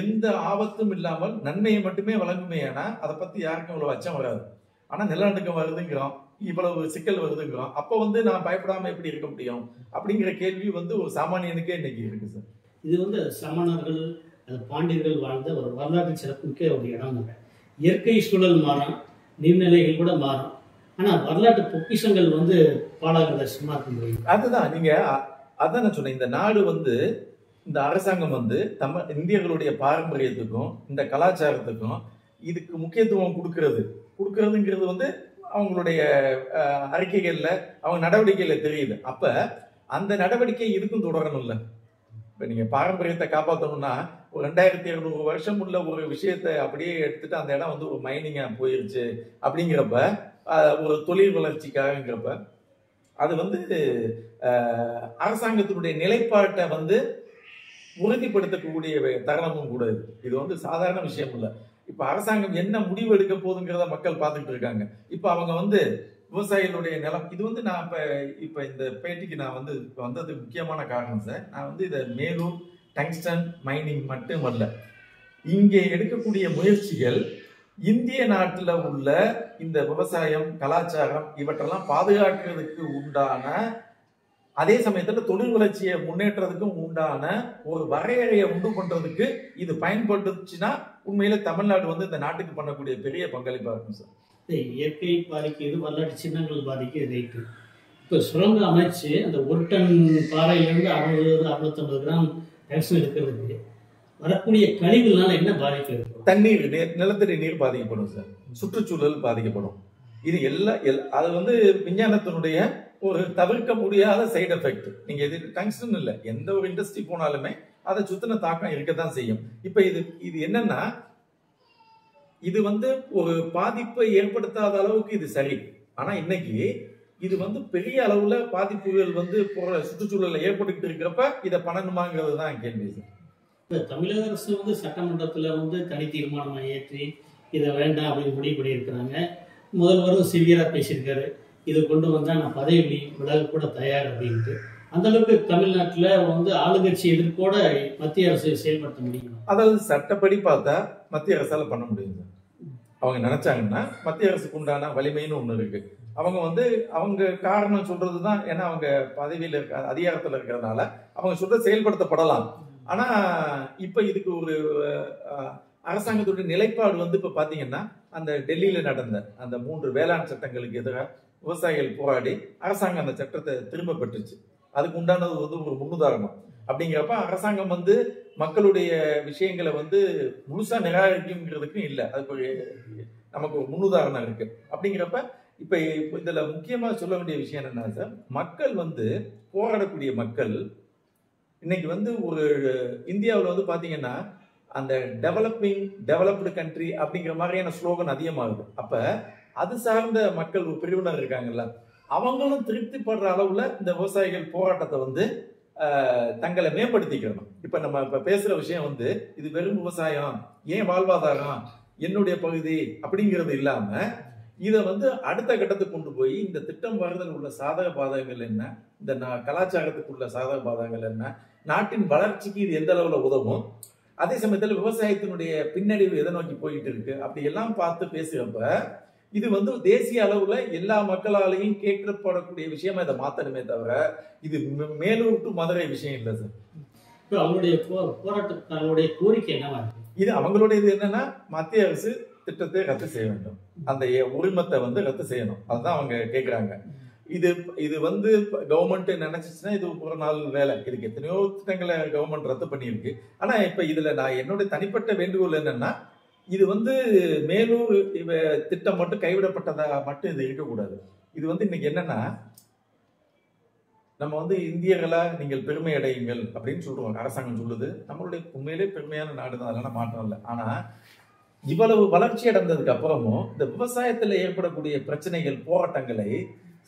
எந்த ஆபத்தும் இல்லாமல் நன்மையை மட்டுமே வழங்குமே. ஆனா அதை பத்தி யாருக்கும் இவ்வளவு அச்சம் வராது. ஆனா நிலநடுக்கம் வருதுங்கிறோம், இவ்வளவு சிக்கல் வருதுங்கிறோம், அப்ப வந்து நான் பயப்படாம எப்படி இருக்க முடியும் அப்படிங்கிற கேள்வி வந்து ஒரு சாமானியனுக்கே இன்னைக்கு இருக்கு சார். இது வந்து சமணர்கள், பாண்டியர்கள் வாழ்ந்த ஒரு வரலாற்று சிறப்புக்கே ஒரு இடம் இல்லை. இயற்கை சூழல் மாறும், நீர்நிலைகள் கூட மாறும், ஆனா வரலாற்று பொக்கிஷங்கள் வந்து பாலாகிறத சும்மா இருக்க முடியும். அதுதான் நீங்க அதான் நான் சொன்னேன். இந்த நாடு வந்து, இந்த அரசாங்கம் வந்து இந்தியர்களுடைய பாரம்பரியத்துக்கும் இந்த கலாச்சாரத்துக்கும் இதுக்கு முக்கியத்துவம் கொடுக்கறதுங்கிறது வந்து அவங்களுடைய அறிக்கைகள்ல, அவங்க நடவடிக்கையில தெரியுது. அப்ப அந்த நடவடிக்கை இதுக்கும் தொடரணும்ல. இப்ப நீங்க பாரம்பரியத்தை காப்பாற்றணும்னா ஒரு 2200 வருஷம் உள்ள ஒரு விஷயத்தை அப்படியே எடுத்துட்டு அந்த இடம் வந்து ஒரு மைனிங்கா போயிருச்சு அப்படிங்கிறப்ப, ஒரு தொழில் வளர்ச்சிக்காகங்கிறப்ப, அது வந்து அரசாங்கத்தினுடைய நிலைப்பாட்டை வந்து உறுதிப்படுத்தக்கூடிய தருணமும் கூட. இது வந்து சாதாரண விஷயம் இல்லை. இப்ப அரசாங்கம் என்ன முடிவு எடுக்க போகுதுங்கிறத மக்கள் பார்த்துட்டு இருக்காங்க. இப்ப அவங்க வந்து விவசாயிகளுடைய நிலம், இது வந்து நான் இப்ப இந்த பேட்டிக்கு நான் வந்து வந்ததுக்கு முக்கியமான காரணம் சார், நான் வந்து இதை மேலூர் டங்ஸ்டன் மைனிங் மட்டும் அல்ல, இங்கே எடுக்கக்கூடிய முயற்சிகள் இந்திய நாட்டில் உள்ள இந்த விவசாயம், கலாச்சாரம் இவற்றெல்லாம் பாதுகாக்கிறதுக்கு உண்டான, அதே சமயத்துல தொழில் வளர்ச்சியை முன்னேற்றதுக்கும் உண்டான ஒரு வரையறையை உண்டு பண்றதுக்கு இது பயன்பட்டுச்சுன்னா உண்மையில தமிழ்நாடு வந்து இந்த நாட்டுக்கு பண்ணக்கூடிய பெரிய பங்களிப்பா இருக்கும் சார். இயற்கை பாதிக்குது, வரலாற்று சின்னங்கள் பாதிக்குது, ரைட்டு. இப்போ சுரங்கம் அமைச்சு அந்த ஒரு டன் பாறையிலிருந்து 60-65 கிராம் டங்ஸ்டன் எடுக்கிறதுக்கு வரக்கூடிய கழிவுனால என்ன பாதிப்பு இருக்கும்? தண்ணீர், நிலத்தடி நீர் பாதிக்கப்படும் சார், சுற்றுச்சூழல் பாதிக்கப்படும். இது அது வந்து விஞ்ஞானத்தினுடைய ஒரு தவிர்க்க முடியாத சைடு எஃபெக்ட். நீங்க இது டங்ஸ்டன் இல்லை, எந்த ஒரு இண்டஸ்ட்ரி போனாலுமே அதை சுத்தின தாக்கம் இருக்கத்தான் செய்யும். இப்ப இது என்னன்னா, இது வந்து ஒரு பாதிப்பை ஏற்படுத்தாத அளவுக்கு இது சரி. ஆனா இன்னைக்கு இது வந்து பெரிய அளவுல பாதிப்புகள் வந்து சுற்றுச்சூழலை ஏற்பட்டுக்கிட்டு இருக்கிறப்ப இதை பண்ணணுமாங்கிறது தான் கேள்வி. தமிழக அரசு வந்து சட்டமன்றத்தில் வந்து தனி தீர்மானம் ஏற்றி இதை வேண்டாம் அப்படின்னு முடிவு பண்ணியிருக்கிறாங்க. முதல்வரும் சிவியரா பேசியிருக்காரு, இது கொண்டு வந்தா நான் பதவி விலக கூட தயார் அப்படின்ட்டு. அந்த அளவுக்கு தமிழ்நாட்டுல வந்து ஆளுங்கட்சி எதிர்ப்போட மத்திய அரசு செயல்படுத்த முடியும். அதாவது சட்டப்படி பார்த்தா மத்திய அரசால பண்ண முடியும். அவங்க நினைச்சாங்கன்னா மத்திய அரசுக்கு உண்டான வலிமைன்னு ஒண்ணு இருக்கு. அவங்க வந்து அவங்க காரணம் சொல்றதுதான், ஏன்னா அவங்க பதவியில இருக்க அதிகாரத்துல இருக்கிறதுனால அவங்க சொல்றது செயல்படுத்தப்படலாம். ஆனா இப்ப இதுக்கு ஒரு அரசாங்கத்துடைய நிலைப்பாடு வந்து இப்ப பாத்தீங்கன்னா, அந்த டெல்லியில நடந்த அந்த 3 வேளாண் சட்டங்களுக்கு எதிராக விவசாயிகள் போராடி அரசாங்கம் அந்த சட்டத்தை திரும்ப பெற்றுச்சு. அதுக்கு உண்டானது வந்து ஒரு முன்னுதாரணம். அப்படிங்கிறப்ப அரசாங்கம் வந்து மக்களுடைய விஷயங்களை வந்து முழுசா நிராகரிக்குங்கிறதுக்கு இல்லை, அதுக்கு ஒரு நமக்கு ஒரு முன்னுதாரணம் இருக்கு. அப்படிங்கிறப்ப இப்ப இதுல முக்கியமா சொல்ல வேண்டிய விஷயம் என்னன்னா சார், மக்கள் வந்து போராடக்கூடிய மக்கள் இன்னைக்கு வந்து ஒரு இந்தியாவில் வந்து பாத்தீங்கன்னா அந்த டெவலப்டு கண்ட்ரி அப்படிங்கிற மாதிரியான ஸ்லோகன் அதிகமாகுது. அப்ப அது சார்ந்த மக்கள் ஒரு பிரிவினர் இருக்காங்கல்ல, அவங்களும் திருப்திப்படுற அளவுல இந்த விவசாயிகள் போராட்டத்தை வந்து தங்களை மேம்படுத்திக்கணும். இப்ப நம்ம இப்ப பேசுற விஷயம் வந்து இது வெறும் விவசாயம், ஏன் வாழ்வாதாரம், என்னுடைய பகுதி அப்படிங்கிறது இல்லாம இதை வந்து அடுத்த கட்டத்துக்கு கொண்டு போய் இந்த திட்டம் வருதல் உள்ள சாதக பாதகங்கள் என்ன, இந்த கலாச்சாரத்துக்கு உள்ள சாதக பாதகங்கள் என்ன, நாட்டின் வளர்ச்சிக்கு இது எந்த அளவுல உதவும், அதே சமயத்தில் விவசாயத்தினுடைய பின்னடைவு எதை நோக்கி போயிட்டு இருக்கு, அப்படி எல்லாம் பார்த்து பேசுறப்ப இது வந்து தேசிய அளவுல எல்லா மக்களாலையும் கேட்கப்படக்கூடிய விஷயமா இதை மாத்தணுமே தவிர இது மேலூர் டு மதுரை விஷயம் இல்லை சார். அவங்களுடைய போராட்டங்களுடைய கோரிக்கை என்னவா இருக்கு? இது அவங்களுடைய இது என்னன்னா, மத்திய அரசு திட்டத்தை ரத்து செய்ய வேண்டும், அந்த உரிமத்தை வந்து ரத்து செய்யணும், அதுதான் அவங்க கேட்கிறாங்க. இது வந்து கவர்மெண்ட் நினைச்சிச்சுன்னா இது ஒரு நாள் வேலை. இதுக்கு எத்தனையோ திட்டங்களை கவர்மெண்ட் ரத்து பண்ணியிருக்கு. ஆனா இப்ப இதுல நான் என்னுடைய தனிப்பட்ட வேண்டுகோள் என்னன்னா, இது வந்து மேலூர் திட்டம் மட்டும் கைவிடப்பட்டதா மட்டும் இது இருக்கக்கூடாது. இது வந்து இன்னைக்கு என்னன்னா, நம்ம வந்து இந்தியர்களா நீங்கள் பெருமை அடையுங்கள் அப்படின்னு சொல்றோம், அரசாங்கம் சொல்லுது. நம்மளுடைய உண்மையிலே பெருமையான நாடு தான், அதெல்லாம் மாற்றம் இல்லை. ஆனா இவ்வளவு வளர்ச்சி அடைந்ததுக்கு அப்புறமும் இந்த விவசாயத்துல ஏற்படக்கூடிய பிரச்சனைகள், போராட்டங்களை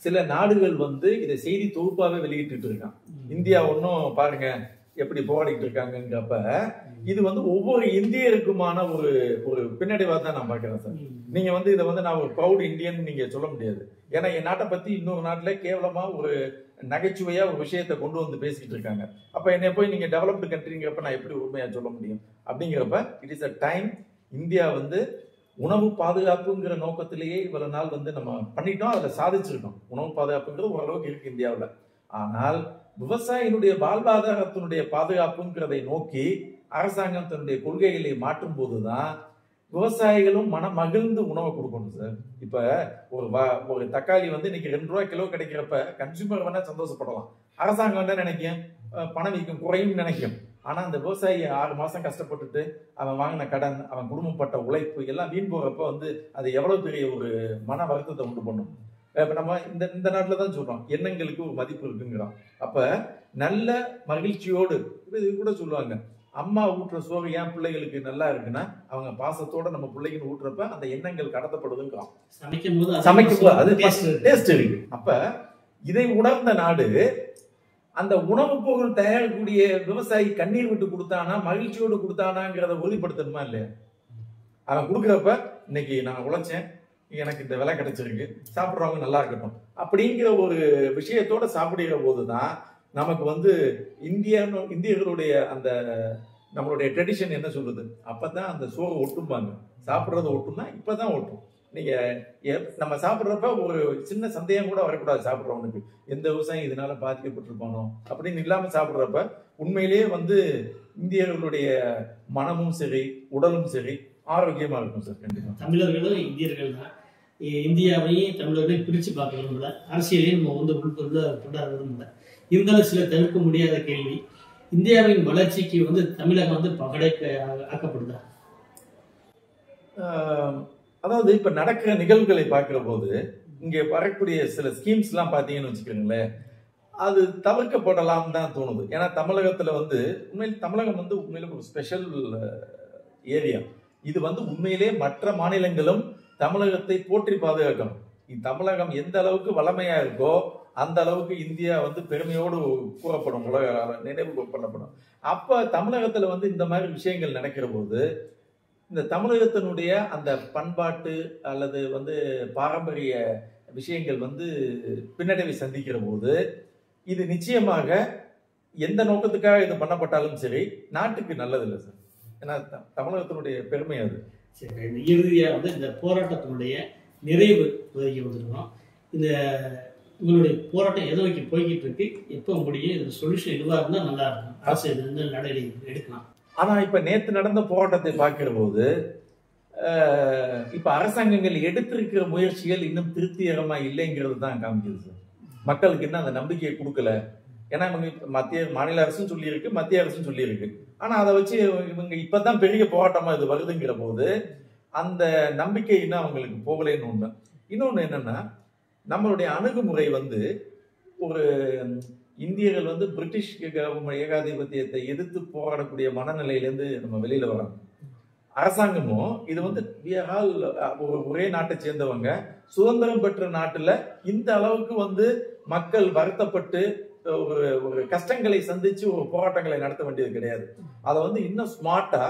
சில நாடுகள் வந்து இதை செய்தி தொகுப்பாவே வெளியிட்டு இருக்கான். இந்தியா ஒன்னும் பாருங்க எப்படி போராடிட்டு இருக்காங்கிறப்ப இது வந்து ஒவ்வொரு இந்தியருக்குமான ஒரு ஒரு பின்னடைவா தான் நான் பாக்குறேன் சார். நீங்க வந்து இதை வந்து நான் ஒரு ப்ரௌட் இந்தியன் நீங்க சொல்ல முடியாது. ஏன்னா என் நாட்டை பத்தி இன்னொரு நாட்டுல கேவலமா ஒரு நகைச்சுவையா ஒரு விஷயத்தை கொண்டு வந்து பேசிட்டு இருக்காங்க. அப்ப என்னை போய் நீங்க டெவலப்டு கண்ட்ரிங்கிறப்ப நான் எப்படி உண்மையா சொல்ல முடியும்? அப்படிங்கிறப்ப it is a time. India வந்து உணவு பாதுகாப்புங்கிற நோக்கத்திலேயே இவ்வளவு நாள் வந்து நம்ம பண்ணிட்டோம், அதுல சாதிச்சிருக்கோம். உணவு பாதுகாப்புங்கிறது ஓரளவுக்கு இருக்கு இந்தியாவில். ஆனால் விவசாயினுடைய வாழ்வாதாரத்தினுடைய பாதுகாப்புங்கிறதை நோக்கி அரசாங்கம் தன்னுடைய கொள்கைகளை மாற்றும் போதுதான் விவசாயிகளும் மகிழ்ந்து உணவை கொடுக்கணும் சார். இப்ப ஒரு தக்காளி வந்து இன்னைக்கு 2 ரூபாய் கிலோ கிடைக்கிறப்ப கன்சூமர் வேணா சந்தோஷப்படலாம், அரசாங்கம் என்ன நினைக்கும், பணம் வீக்கம் குறையும் நினைக்கும். ஆனா அந்த விவசாயி 6 மாசம் கஷ்டப்பட்டுட்டு அவன் வாங்கின கடன், அவன் குடும்பப்பட்ட உழைப்பு எல்லாம் வீண் போறப்ப வந்து அது எவ்வளவு பெரிய ஒரு மன வருத்தத்தை உண்டு பண்ணும். இப்ப நம்ம இந்த நாட்டுல தான் சொல்றோம், எண்ணங்களுக்கு ஒரு மதிப்பு இருக்குங்கிறோம். அப்ப நல்ல மகிழ்ச்சியோடு இது கூட சொல்லுவாங்க, அம்மா ஊட்டுற சோறு ஏன் பிள்ளைகளுக்கு நல்லா இருக்குன்னா அவங்க பாசத்தோட நம்ம பிள்ளைக்கு ஊட்டுறப்ப அந்த எண்ணங்கள் கடத்தப்படுதுங்கிறோம். சமைக்கும் போது அது டேஸ்ட் இருக்கு. அப்ப இதை உணர்ந்த நாடு அந்த உணவு பொருள் தயாரிக்கக்கூடிய விவசாயி கண்ணீர் விட்டு கொடுத்தானா, மகிழ்ச்சியோடு கொடுத்தானாங்கிறத உறுதிப்படுத்தணுமா இல்லையா? அவன் கொடுக்குறப்ப இன்னைக்கு நான் உழைச்சேன், எனக்கு இந்த விலை கிடைச்சிருக்கு, சாப்பிட்றவங்க நல்லா இருக்கட்டும் அப்படிங்கிற ஒரு விஷயத்தோட சாப்பிடுகிற போதுதான் நமக்கு வந்து இந்தியர்களுடைய அந்த நம்மளுடைய ட்ரெடிஷன் என்ன சொல்லுது, அப்பதான் அந்த சோறு ஒட்டும்பாங்க. சாப்பிட்றது ஒட்டும்னா இப்பதான் ஒட்டும். நீங்க நம்ம சாப்பிட்றப்ப ஒரு சின்ன சந்தேகம் கூட வரக்கூடாது சாப்பிட்றவனுக்கு, எந்த விவசாயம் இதனால பாதிக்கப்பட்டிருப்பானோ அப்படின்னு இல்லாம சாப்பிட்றப்ப உண்மையிலேயே வந்து இந்தியர்களுடைய மனமும் சரி உடலும் சரி ஆரோக்கியமா இருக்கும் சார். கண்டிப்பா தமிழர்களும் இந்தியர்கள் தான், இந்தியாவையும் தமிழர்களையும் பிரிச்சு பார்க்கணும் இல்லை, அரசியலையும் நம்ம வந்து உள்பொருள கொண்டாடுறதும் இல்லை. இருந்தாலும் சில தவிர்க்க முடியாத கேள்வி, இந்தியாவின் வளர்ச்சிக்கு வந்து தமிழகம் வந்து பகடை ஆக்கப்படுதா? அதாவது இப்ப நடக்கிற நிகழ்வுகளை பார்க்கிற போது இங்க வரக்கூடிய சில ஸ்கீம்ஸ் எல்லாம் பாத்தீங்கன்னு வச்சுக்கோங்களேன், அது தவிர்க்கப்படலாம் தான் தோணுது. ஏன்னா தமிழகத்துல வந்து தமிழகம் வந்து உண்மையில ஒரு ஸ்பெஷல் ஏரியா. இது வந்து உண்மையிலே மற்ற மாநிலங்களும் தமிழகத்தை போற்றி பாதுகாக்கணும். தமிழகம் எந்த அளவுக்கு வளமையா இருக்கோ அந்த அளவுக்கு இந்தியா வந்து பெருமையோடு கூறப்படும், உலக நினைவு பண்ணப்படும். அப்ப தமிழகத்துல வந்து இந்த மாதிரி விஷயங்கள் நடக்கிற போது இந்த தமிழகத்தினுடைய அந்த பண்பாட்டு அல்லது வந்து பாரம்பரிய விஷயங்கள் வந்து பின்னடைவை சந்திக்கிற போது இது நிச்சயமாக எந்த நோக்கத்துக்காக இது பண்ணப்பட்டாலும் சரி நாட்டுக்கு நல்லது இல்லை சார். ஏன்னா தமிழகத்தினுடைய பெருமை அது. சரி, இறுதியா வந்து இந்த போராட்டத்தினுடைய நிறைவு பகுதிக்கு வந்துருக்கோம். இந்த உங்களுடைய போராட்டம் எதை நோக்கி போய்கிட்டு இருக்கு, எப்போ முடியும், இது சொல்யூஷன் இதுவாக இருந்தால் நல்லா இருக்கும், அரசு இது வந்து நடவடிக்கை எடுக்கலாம். ஆனா இப்ப நேற்று நடந்த போராட்டத்தை பார்க்கிற போது இப்ப அரசாங்கங்கள் எடுத்திருக்கிற முயற்சிகள் இன்னும் திருப்திகரமா இல்லைங்கிறது தான் காமிக்குது சார். மக்களுக்கு இன்னும் அந்த நம்பிக்கையை கொடுக்கல. ஏன்னா இவங்க மாநில அரசும் சொல்லியிருக்கு, மத்திய அரசும் சொல்லியிருக்கு. ஆனா அதை வச்சு இவங்க இப்பதான் பெரிய போராட்டமா இது வருதுங்கிற போது அந்த நம்பிக்கை இன்னும் அவங்களுக்கு போகலைன்னு ஒண்ணு. இன்னொன்னு என்னன்னா, நம்மளுடைய அணுகுமுறை வந்து ஒரு இந்தியர்கள் வந்து பிரிட்டிஷ் ஏகாதிபத்தியத்தை எதிர்த்து போராடக்கூடிய மனநிலையிலேருந்து நம்ம வெளியில வரோம். அரசாங்கமும் இது வந்து ஒரே நாட்டை சேர்ந்தவங்க, சுதந்திரம் பெற்ற நாட்டுல இந்த அளவுக்கு வந்து மக்கள் வருத்தப்பட்டு ஒரு கஷ்டங்களை சந்திச்சு ஒரு போராட்டங்களை நடத்த வேண்டியது கிடையாது. அதை வந்து இன்னும் ஸ்மார்ட்டா,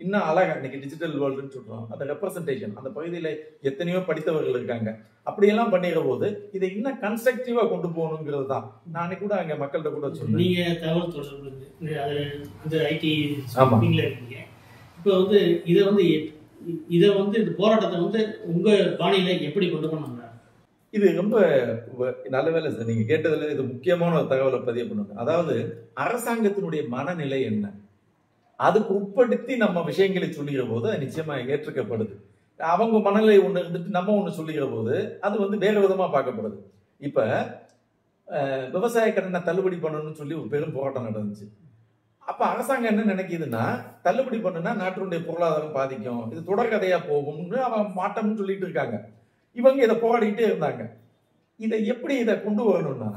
இன்னும் அழகா, இன்னைக்கு டிஜிட்டல் வேர்ல்டுன்னு சொல்றோம், அந்த ரெப்ரசன்டேஷன், அந்த பகுதியில எத்தனையோ படித்தவர்கள் இருக்காங்க, அப்படியெல்லாம் பண்ணிடுற போது இதை இன்னும் கன்ஸ்ட்ரக்டிவா கொண்டு போகணுங்கிறது தான். நானே கூட அங்க மக்கள்கிட்ட கூட சொன்னேன். நீங்க தகவல் தொடர்பு அந்த ஐடி இருக்கீங்க. இப்போ வந்து இதை வந்து இந்த போராட்டத்தை வந்து உங்க பாணியில எப்படி கொண்டு போனாங்க? இது ரொம்ப நல்ல வேலை சார், நீங்க கேட்டதுல இது முக்கியமான ஒரு தகவலை பதிவு பண்ணுங்க. அதாவது அரசாங்கத்தினுடைய மனநிலை என்ன, அதுக்கு உட்படுத்தி நம்ம விஷயங்களை சொல்லுகிற போது அது நிச்சயமா ஏற்றுக்கப்படுது. அவங்க மனநிலை ஒண்ணு இருந்துட்டு நம்ம ஒண்ணு சொல்லுகிற போது அது வந்து வேற விதமா பார்க்கப்படுது. இப்ப விவசாய கடனை தள்ளுபடி பண்ணணும்னு சொல்லி ஒரு பெரும் போராட்டம் நடந்துச்சு. அப்ப அரசாங்கம் என்ன நினைக்குதுன்னா, தள்ளுபடி பண்ணுனா நாட்டினுடைய பொருளாதாரம் பாதிக்கும், இது தொடர்கதையா போகும்னு அவன் மாட்டம்னு சொல்லிட்டு இருக்காங்க. இவங்க இதை போராடிக்கிட்டே இருந்தாங்க. இதை கொண்டு வரணும்னா,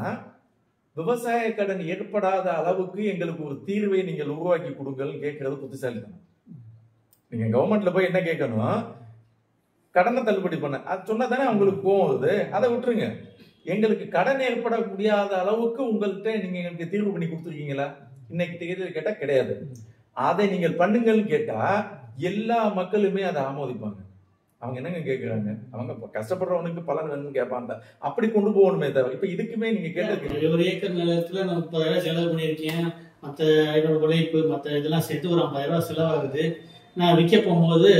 விவசாய கடன் ஏற்படாத அளவுக்கு எங்களுக்கு ஒரு தீர்வை நீங்கள் உருவாக்கி கொடுங்கள் கேட்கறது புத்திசாலித்தனம். நீங்க கவர்மெண்ட்ல போய் என்ன கேட்கணும், கடனை தள்ளுபடி பண்ண அது சொன்னா தானே அவங்களுக்கு கோவம் வருது. அதை விட்டுருங்க, எங்களுக்கு கடன் ஏற்பட முடியாத அளவுக்கு உங்கள்கிட்ட நீங்க எங்களுக்கு தீர்வு பண்ணி கொடுத்துருக்கீங்களா? இன்னைக்கு தேர்தல் கேட்டா கிடையாது. அதை நீங்கள் பண்ணுங்கன்னு கேட்டா எல்லா மக்களுமே அதை ஆமோதிப்பாங்க. அவங்க என்னங்க கேட்கறாங்க, அவங்க கஷ்டப்படுறவனுக்கு பலன் வேணும்னு கேட்பாங்க. அப்படி கொண்டு போகணுமே தவிர இப்ப இதுக்குமே நீங்க கேட்டது, ஒரு ஏக்கர் நிலத்துல நான் 30,000 செலவு பண்ணியிருக்கேன், மற்ற என்னோட உழைப்பு மற்ற இதெல்லாம் சேர்த்து ஒரு 50,000 செலவாகுது. நான் விற்க போகும்போது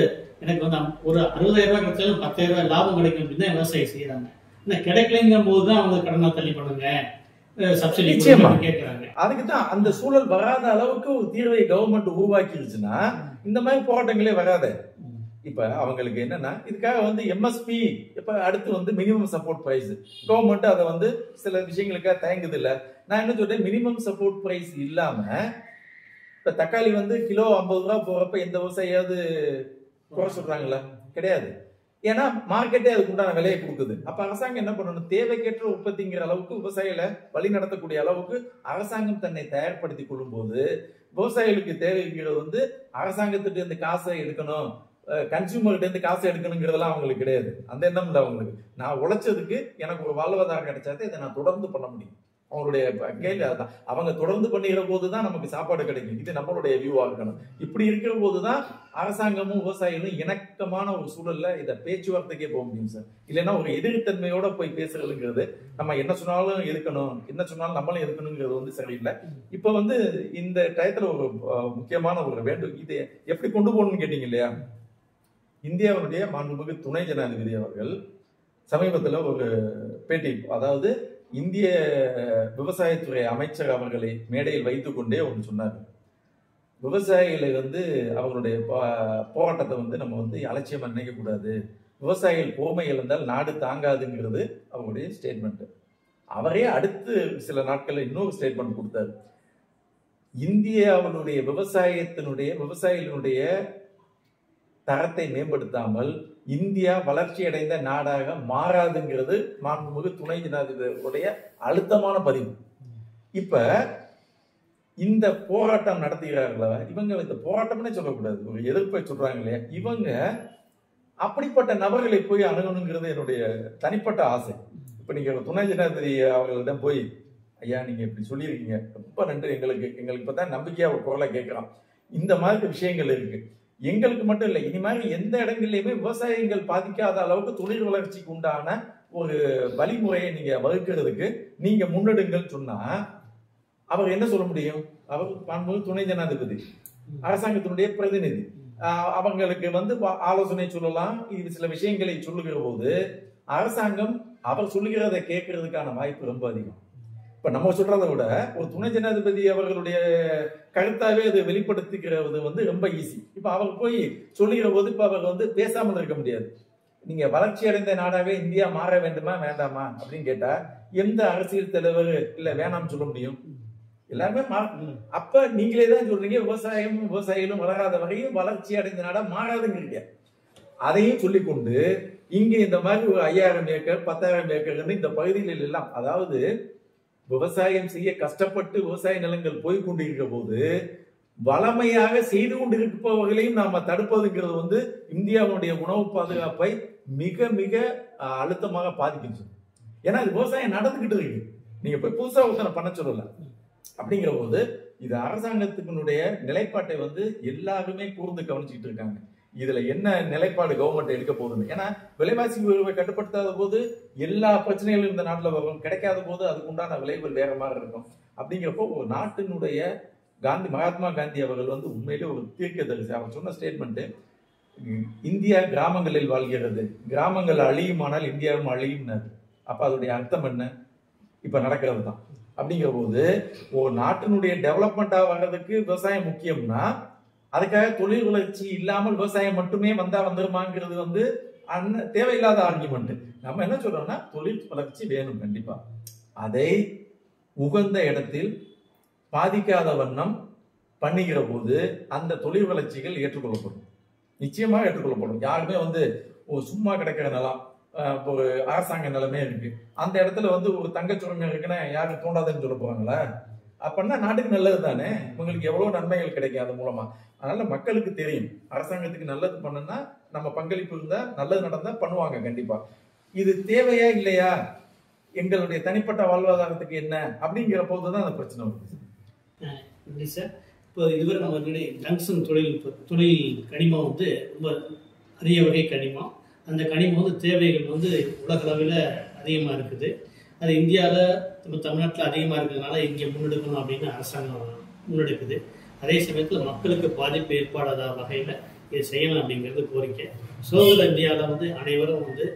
எனக்கு வந்து ஒரு 60,000 கிடைச்சாலும் 10,000 லாபம் கிடைக்கும் அப்படின்னு தான் விவசாயம் செய்யறாங்க. ஆனால் கிடைக்கலங்கும் போது தான் அவங்க கடனை தள்ளி பண்ணுங்க, சப்சிடி கேட்கறாங்க. அதுக்குதான் அந்த சூழல் வராத அளவுக்கு ஒரு தீர்வை கவர்மெண்ட் உருவாக்கிடுச்சுன்னா இந்த மாதிரி போராட்டங்களே வராது. இப்ப அவங்களுக்கு என்னன்னா, இதுக்காக வந்து எம்எஸ்பி இப்ப அடுத்து வந்து மினிமம் சப்போர்ட் பிரைஸ், கவர்மெண்ட் அதை வந்து சில விஷயங்களுக்காக தயங்குது இல்ல. நான் என்ன சொல்றேன், மினிமம் சப்போர்ட் பிரைஸ் இல்லாம இப்ப தக்காளி வந்து கிலோ 50 ரூபா போறப்ப எந்த விவசாயியாவது குறை சொல்றாங்களா? கிடையாது. ஏன்னா மார்க்கெட்டே அதுக்கு உண்டான விலையை கொடுக்குது. அப்ப அரசாங்கம் என்ன பண்ணணும், தேவைக்கேற்ற உற்பத்திங்கிற அளவுக்கு விவசாயிகளை வழி நடத்தக்கூடிய அளவுக்கு அரசாங்கம் தன்னை தயார்படுத்தி கொள்ளும் போது விவசாயிகளுக்கு தேவைங்கிறது வந்து அரசாங்கத்திட்ட இருந்து காசை எடுக்கணும், கன்சியூமர்கிட்ட இருந்து காசு எடுக்கணுங்கிறதெல்லாம் அவங்களுக்கு கிடையாது. அந்த எண்ணம் இல்லை அவங்களுக்கு. நான் உழைச்சதுக்கு எனக்கு ஒரு வாழ்வாதாரம் கிடைச்சாதே இதை நான் தொடர்ந்து பண்ண முடியும். அவங்களுடைய கேள்வி அதுதான். அவங்க தொடர்ந்து பண்ணுகிற போதுதான் நமக்கு சாப்பாடு கிடைக்கும். இது நம்மளுடைய வியூவா இருக்கணும். இப்படி இருக்கிற போதுதான் அரசாங்கமும் விவசாயிகளும் இணக்கமான ஒரு சூழல்ல இதை பேச்சுவார்த்தைக்கே போக முடியும் சார். இல்லைன்னா ஒரு எதிர்த்தன்மையோட போய் பேசுறதுங்கிறது, நம்ம என்ன சொன்னாலும் எதுக்கணும், என்ன சொன்னாலும் நம்மளும் எதுக்கணுங்கிறது வந்து சரியில்லை. இப்ப வந்து இந்த டயத்துல ஒரு முக்கியமான ஒரு வேண்டும், இதை எப்படி கொண்டு போகணும்னு கேட்டீங்க இல்லையா. இந்தியாவுடைய மாண்புமிகு துணை ஜனாதிபதி அவர்கள் சமீபத்தில் ஒரு பேட்டி, அதாவது இந்திய விவசாயத்துறை அமைச்சர் அவர்களை மேடையில் வைத்துக் கொண்டே ஒன்று சொன்னார். விவசாயிகளை வந்து அவங்களுடைய போராட்டத்தை வந்து நம்ம வந்து அலட்சியம் நினைக்க கூடாது, விவசாயிகள் பொறுமை இழந்தால் நாடு தாங்காதுங்கிறது அவருடைய ஸ்டேட்மெண்ட். அவரே அடுத்து சில நாட்கள்ல இன்னொரு ஸ்டேட்மெண்ட் கொடுத்தாரு. இந்தியாவுடைய விவசாயிகளுடைய தரத்தை மேம்படுத்தாமல் இந்தியா வளர்ச்சி அடைந்த நாடாக மாறாதுங்கிறது மாண்புமிகு துணை ஜனாதிபதியுடைய அழுத்தமான பதிவு. இப்ப இந்த போராட்டம் நடத்துகிறார்களா, இவங்க இந்த போராட்டம்னே சொல்லக்கூடாது, ஒரு எதிர்ப்பை சொல்றாங்க இல்லையா, இவங்க அப்படிப்பட்ட நபர்களை போய் அணுகணுங்கிறது என்னுடைய தனிப்பட்ட ஆசை. இப்ப நீங்க துணை ஜனாதிபதி அவர்களிடம் போய், ஐயா நீங்க இப்படி சொல்லியிருக்கீங்க, ரொம்ப நன்றி, எங்களுக்கு இப்பதான் நம்பிக்கையா ஒரு குரலை கேட்கிறோம், இந்த மாதிரி விஷயங்கள் இருக்கு, எங்களுக்கு மட்டும் இல்லை, இனி மாதிரி எந்த இடங்கள்லயுமே விவசாயிகள் பாதிக்காத அளவுக்கு தொழில் வளர்ச்சிக்கு உண்டான ஒரு வழிமுறையை நீங்க வகுக்கிறதுக்கு நீங்க முன்னெடுங்கன்னு சொன்னா அவர் என்ன சொல்ல முடியும்? அவர் மாண்புமிகு துணை ஜனாதிபதி, அரசாங்கத்தினுடைய பிரதிநிதி, அவங்களுக்கு வந்து ஆலோசனை சொல்லலாம். இது சில விஷயங்களை சொல்லுகிற போது அரசாங்கம் அவர் சொல்லுகிறதை கேட்கறதுக்கான வாய்ப்பு ரொம்ப அதிகம். இப்ப நம்ம சொல்றதை விட ஒரு துணை ஜனாதிபதி அவர்களுடைய கருத்தாவே அதை வெளிப்படுத்திக்கிறது வந்து ரொம்ப ஈஸி. இப்ப அவர் போய் சொல்லுகிற போது இப்ப அவர் வந்து பேசாமல் இருக்க முடியாது. நீங்க வளர்ச்சி அடைந்த நாடாவே இந்தியா மாற வேண்டுமா வேண்டாமா அப்படின்னு கேட்டா எந்த அரசியல் தலைவர் இல்ல வேணாம்னு சொல்ல முடியும்? எல்லாருமே அப்ப நீங்களே தான் சொல்றீங்க விவசாயிகளும் வளராத வரையும் வளர்ச்சி அடைந்த நாடா மாறாதுங்கிறீங்க. அதையும் சொல்லிக்கொண்டு இங்க இந்த மாதிரி ஒரு 5000 ஏக்கர் 10,000 ஏக்கர் இந்த பகுதிகளில் எல்லாம், அதாவது விவசாயம் செய்ய கஷ்டப்பட்டு விவசாய நிலங்கள் போய் கொண்டிருக்கிற போது வளமையாக செய்து கொண்டிருப்பவர்களையும் நாம தடுப்பதுங்கிறது வந்து இந்தியாவுடைய உணவு பாதுகாப்பை மிக மிக அழுத்தமாக பாதிக்கின்றது. ஏன்னா இது விவசாயம் நடந்துகிட்டு இருக்கு, நீங்க போய் புதுசா ஒருத்தனை பண்ண சொல்லல. அப்படிங்கிற போது இது அரசாங்கத்தினுடைய நிலைப்பாட்டை வந்து எல்லாருமே கூர்ந்து கவனிச்சுக்கிட்டு இருக்காங்க. இதுல என்ன நிலைப்பாடு கவர்மெண்ட் எடுக்க போகுது? ஏன்னா விலைவாசி உயர்வை கட்டுப்படுத்தாத போது எல்லா பிரச்சனைகளும் இந்த நாட்டில் வரும், கிடைக்காத போது அதுக்கு உண்டான விளைவுகள் வேற மாதிரி இருக்கும். அப்படிங்கிறப்போ ஒரு நாட்டினுடைய மகாத்மா காந்தி அவர்கள் வந்து உண்மையிலே ஒரு தீர்க்கதரிசி. அவர் சொன்ன ஸ்டேட்மெண்ட், இந்தியா கிராமங்களில் வாழ்கிறது, கிராமங்கள் அழியுமானால் இந்தியாவும் அழியும்னாரு. அப்ப அதோடைய அர்த்தம் என்ன? இப்ப நடக்கிறது தான். அப்படிங்கிற போது ஒரு நாட்டினுடைய டெவலப்மெண்டா வர்றதுக்கு விவசாயம் முக்கியம்னா அதுக்காக தொழில் வளர்ச்சி இல்லாமல் விவசாயம் மட்டுமே வந்துருமாங்கிறது வந்து தேவையில்லாத ஆர்குமெண்ட். நம்ம என்ன சொல்றோம்னா தொழில் வளர்ச்சி வேணும் கண்டிப்பா, அதை உகந்த இடத்தில் பாதிக்காத வண்ணம் பண்ணுகிற போது அந்த தொழில் வளர்ச்சிகள் ஏற்றுக்கொள்ளப்படும், நிச்சயமாக ஏற்றுக்கொள்ளப்படும். யாருமே வந்து சும்மா கிடைக்கிற நிலம், ஒரு அரசாங்க நிலமே இருக்கு, அந்த இடத்துல வந்து ஒரு தங்க சுரங்கம் இருக்குன்னா யாரும் தோண்டாதுன்னு சொல்ல போறாங்களா? அப்படின்னா நாட்டுக்கு நல்லது தானே, உங்களுக்கு எவ்வளவு நன்மைகள் கிடைக்கும் அது மூலமா. அதனால மக்களுக்கு தெரியும் அரசாங்கத்துக்கு நல்லது பண்ணுன்னா நம்ம பங்களிப்பு இருந்தா நல்லது நடந்தா பண்ணுவாங்க கண்டிப்பா. இது தேவையா இல்லையா, எங்களுடைய தனிப்பட்ட வாழ்வாதாரத்துக்கு என்ன அப்படிங்கிற போதுதான் அந்த பிரச்சனை வருது. நன்றி சார். இப்போ இதுவரை நம்ம ஜங்ஷன் தொழில் கனிமம் வந்து ரொம்ப அரிய வகை கனிமம். அந்த கனிமம் வந்து தேவைகள் வந்து உலக அளவில் அதிகமாக இருக்குது. அது இந்தியாவில் நம்ம தமிழ்நாட்டில் அதிகமாக இருக்கிறதுனால இங்கே முன்னெடுக்கணும் அப்படின்னு அரசாங்கம் முன்னெடுக்குது. அதே சமயத்தில் மக்களுக்கு பாதிப்பு ஏற்படாத வகையில் இதை செய்யணும் அப்படிங்கிறது கோரிக்கை. சுதந்திர இந்தியாவில் வந்து அனைவரும் வந்து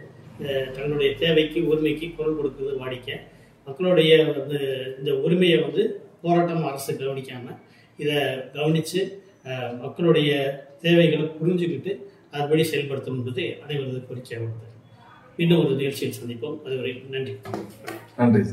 தங்களுடைய தேவைக்கு உரிமைக்கு குரல் கொடுக்குறது வாடிக்கை. மக்களுடைய வந்து இந்த உரிமையை வந்து போராட்டம் அரசு கவனிக்காமல் இதை கவனித்து மக்களுடைய தேவைகளை புரிஞ்சுக்கிட்டு அதுபடி செயல்படுத்தணும் என்பது அனைவரது கோரிக்கையாக உள்ளது. இன்னும் ஒரு நிகழ்ச்சியில் சந்திப்போம். அதுவரை நன்றி. நன்றி.